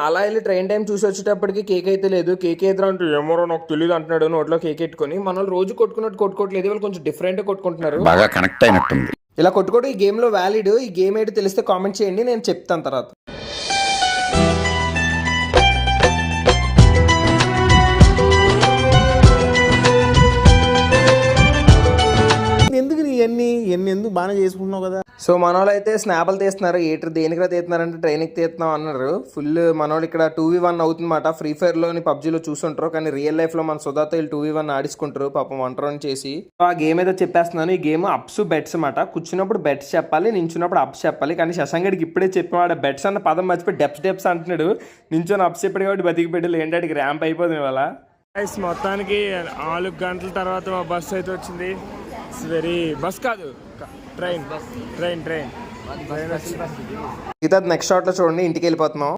అలా వెళ్ళి train time చూసి వచ్చేటప్పటికి కేక్ అయితే లేదు. కేక్ ఎదురు అంటూ ఏమోరో నాకు తెలియదు అంటున్నాడు నోట్లో కేక్ ఎట్టుకొని. మన వాళ్ళు రోజు కొట్టుకున్నట్టు కొట్టుకోవట్లేదు, వాళ్ళు కొంచెం డిఫరెంట్గా కొట్టుకుంటున్నారు. బాగా కనెక్ట్ అయినట్టుంది. ఇలా కొట్టుకోవడం ఈ గేమ్లో వ్యాలిడ్. ఈ గేమ్ ఏంటి తెలిస్తే కామెంట్ చేయండి, నేను చెప్తాను తర్వాత. ఎందుకు ఎన్ని ఎందుకు బాగానే చేసుకుంటున్నావు కదా. సో మనోళ్ళు అయితే స్నాప్లు తీస్తున్నారు. ఏటర్ దేనికి తీస్తున్నారంటే ట్రైన్కి తీస్తున్నాం అన్నారు. ఫుల్ మనోళ్ళు ఇక్కడ 2v1 అవుతుందన్నమాట. ఫ్రీ ఫైర్లోని పబ్జీలో చూసుంటారు, కానీ రియల్ లైఫ్లో మన సుధాతో వీళ్ళు 2v1 ఆడించుకుంటారు పాపం వంట రన్ చేసి. ఆ గేమ్ ఏదో చెప్పేస్తున్నాను. ఈ గేమ్ అప్స్ బెట్స్ అన్నమాట. కూర్చున్నప్పుడు బెట్స్ చెప్పాలి, నించున్నప్పుడు అప్స్ చెప్పాలి. కానీ శశాంగడికి ఇప్పుడే చెప్పినాడు బెట్స్ అన్న పదం మర్చిపోయి డెప్స్ అంటున్నాడు. నించొని అప్స్ చెప్పాడు కాబట్టి బతికి పెట్టాలి. ఏంటంటే ర్యాంప్ అయిపోతుంది ఇవాళ. మొత్తానికి 4 గంటల తర్వాత మా బస్సు అయితే వచ్చింది. వెరీ బస్ కాదు, ట్రైన్. ఇదే నెక్స్ట్ షాట్లో చూడండి, ఇంటికి వెళ్ళిపోతున్నాం.